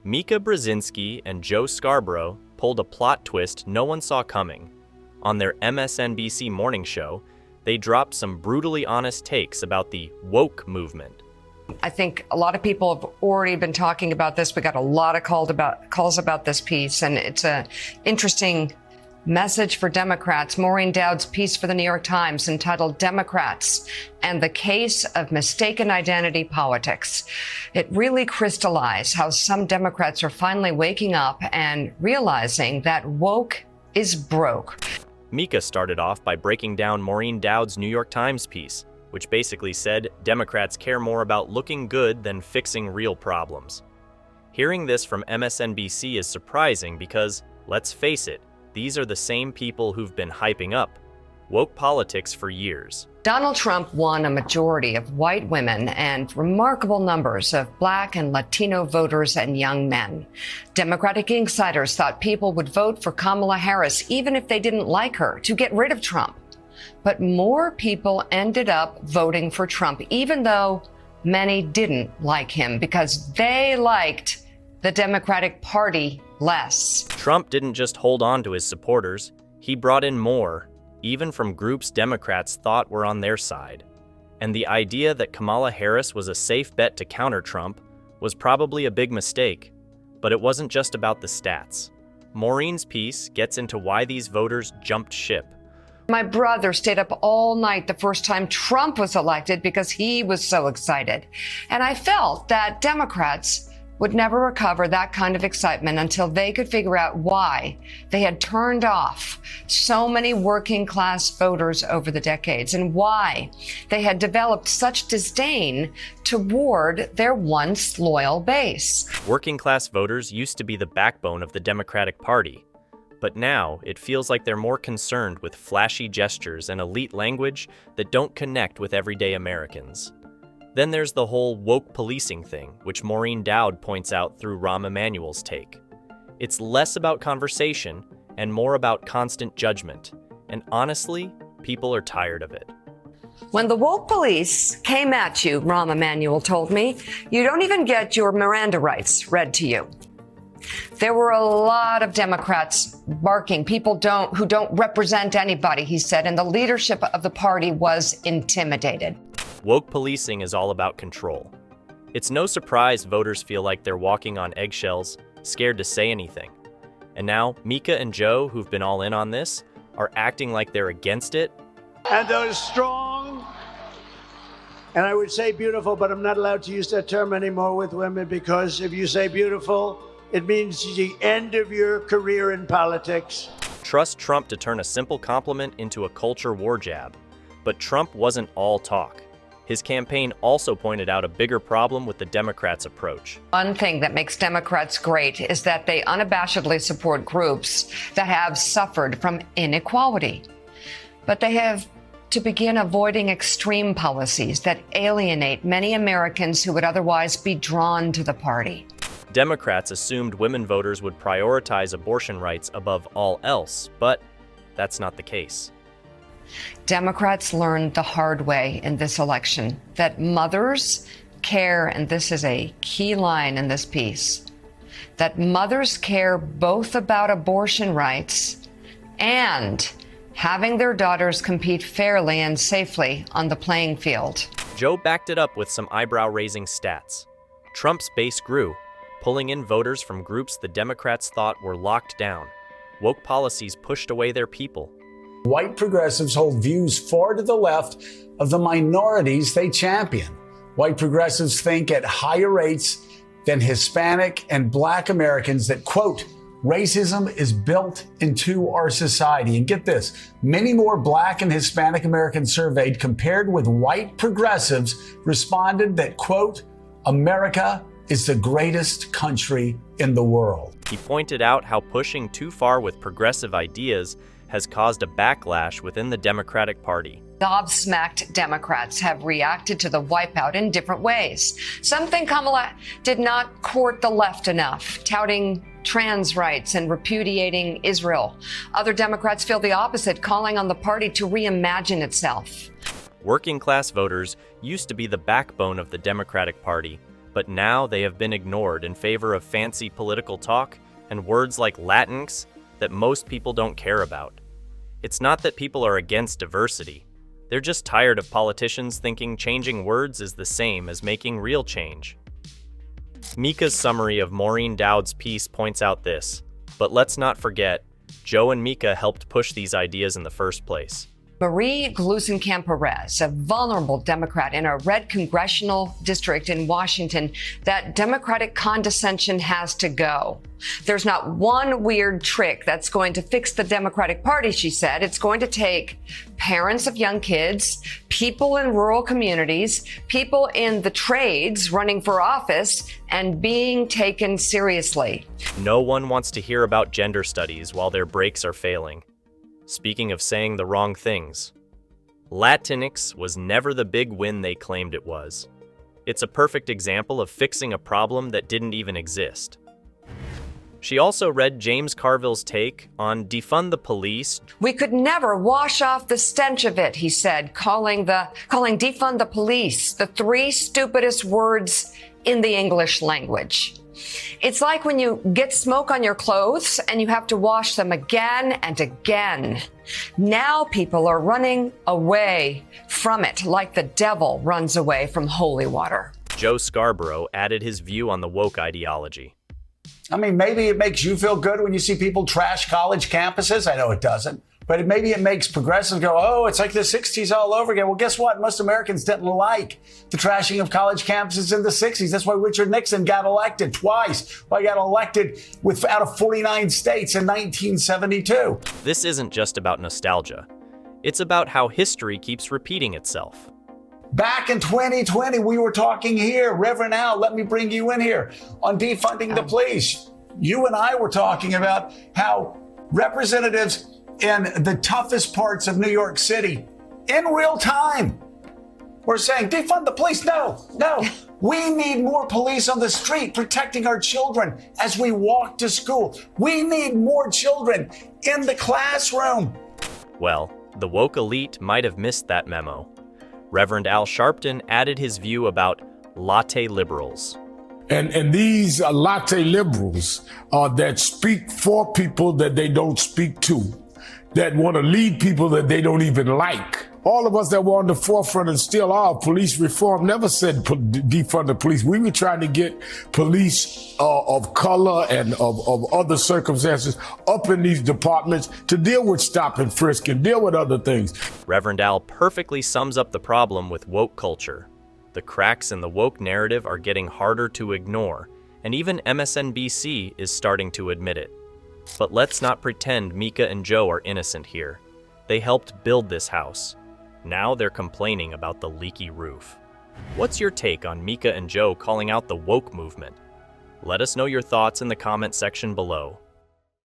Mika Brzezinski and Joe Scarborough pulled a plot twist no one saw coming. On their MSNBC morning show, they dropped some brutally honest takes about the woke movement. I think a lot of people have already been talking about this. We got a lot of calls about this piece, and it's an interesting message for Democrats. Maureen Dowd's piece for the New York Times entitled "Democrats and the Case of Mistaken Identity Politics." It really crystallized how some Democrats are finally waking up and realizing that woke is broke. Mika started off by breaking down Maureen Dowd's New York Times piece, which basically said Democrats care more about looking good than fixing real problems. Hearing this from MSNBC is surprising because, let's face it, these are the same people who've been hyping up woke politics for years. Donald Trump won a majority of white women and remarkable numbers of Black and Latino voters and young men. Democratic insiders thought people would vote for Kamala Harris even if they didn't like her, to get rid of Trump. But more people ended up voting for Trump, even though many didn't like him because they liked the Democratic Party less. Trump didn't just hold on to his supporters, he brought in more, even from groups Democrats thought were on their side. And the idea that Kamala Harris was a safe bet to counter Trump was probably a big mistake. But it wasn't just about the stats. Maureen's piece gets into why these voters jumped ship. My brother stayed up all night the first time Trump was elected because he was so excited. And I felt that Democrats would never recover that kind of excitement until they could figure out why they had turned off so many working class voters over the decades and why they had developed such disdain toward their once loyal base. Working class voters used to be the backbone of the Democratic Party. But now, it feels like they're more concerned with flashy gestures and elite language that don't connect with everyday Americans. Then there's the whole woke policing thing, which Maureen Dowd points out through Rahm Emanuel's take. It's less about conversation and more about constant judgment. And honestly, people are tired of it. When the woke police came at you, Rahm Emanuel told me, you don't even get your Miranda rights read to you. There were a lot of Democrats barking, people who don't represent anybody, he said, and the leadership of the party was intimidated. Woke policing is all about control. It's no surprise voters feel like they're walking on eggshells, scared to say anything. And now, Mika and Joe, who've been all in on this, are acting like they're against it. And those strong, and I would say beautiful, but I'm not allowed to use that term anymore with women because if you say beautiful, it means the end of your career in politics. Trust Trump to turn a simple compliment into a culture war jab. But Trump wasn't all talk. His campaign also pointed out a bigger problem with the Democrats' approach. One thing that makes Democrats great is that they unabashedly support groups that have suffered from inequality. But they have to begin avoiding extreme policies that alienate many Americans who would otherwise be drawn to the party. Democrats assumed women voters would prioritize abortion rights above all else, but that's not the case. Democrats learned the hard way in this election that mothers care, and this is a key line in this piece, that mothers care both about abortion rights and having their daughters compete fairly and safely on the playing field. Joe backed it up with some eyebrow-raising stats. Trump's base grew, pulling in voters from groups the Democrats thought were locked down. Woke policies pushed away their people. White progressives hold views far to the left of the minorities they champion. White progressives think at higher rates than Hispanic and Black Americans that, quote, racism is built into our society. And get this, many more Black and Hispanic Americans surveyed compared with white progressives responded that, quote, America is the greatest country in the world. He pointed out how pushing too far with progressive ideas has caused a backlash within the Democratic Party. Gobsmacked Democrats have reacted to the wipeout in different ways. Some think Kamala did not court the left enough, touting trans rights and repudiating Israel. Other Democrats feel the opposite, calling on the party to reimagine itself. Working class voters used to be the backbone of the Democratic Party, But now they have been ignored in favor of fancy political talk and words like Latinx that most people don't care about. It's not that people are against diversity. They're just tired of politicians thinking changing words is the same as making real change. Mika's summary of Maureen Dowd's piece points out this, but let's not forget, Joe and Mika helped push these ideas in the first place. Marie Gluesenkamp-Perez, a vulnerable Democrat in a red congressional district in Washington, that Democratic condescension has to go. There's not one weird trick that's going to fix the Democratic Party, she said. It's going to take parents of young kids, people in rural communities, people in the trades running for office, and being taken seriously. No one wants to hear about gender studies while their brakes are failing. Speaking of saying the wrong things, Latinx was never the big win they claimed it was. It's a perfect example of fixing a problem that didn't even exist. She also read James Carville's take on defund the police. We could never wash off the stench of it, he said, calling defund the police the three stupidest words in the English language. It's like when you get smoke on your clothes and you have to wash them again and again. Now people are running away from it like the devil runs away from holy water. Joe Scarborough added his view on the woke ideology. I mean, maybe it makes you feel good when you see people trash college campuses. I know it doesn't. But maybe it makes progressives go, oh, it's like the 60s all over again. Well, guess what? Most Americans didn't like the trashing of college campuses in the 60s. That's why Richard Nixon got elected twice. Why he got elected out of 49 states in 1972. This isn't just about nostalgia. It's about how history keeps repeating itself. Back in 2020, we were talking here. Reverend Al, let me bring you in here on defunding the police. You and I were talking about how representatives in the toughest parts of New York City, in real time, we're saying, defund the police. No. We need more police on the street protecting our children as we walk to school. We need more children in the classroom. Well, the woke elite might have missed that memo. Reverend Al Sharpton added his view about latte liberals. And these latte liberals that speak for people that they don't speak to, that want to lead people that they don't even like. All of us that were on the forefront and still are police reform never said defund the police. We were trying to get police of color and of other circumstances up in these departments to deal with stop and frisk and deal with other things. Reverend Al perfectly sums up the problem with woke culture. The cracks in the woke narrative are getting harder to ignore, and even MSNBC is starting to admit it. But let's not pretend Mika and Joe are innocent here. They helped build this house. Now they're complaining about the leaky roof. What's your take on Mika and Joe calling out the woke movement? Let us know your thoughts in the comment section below.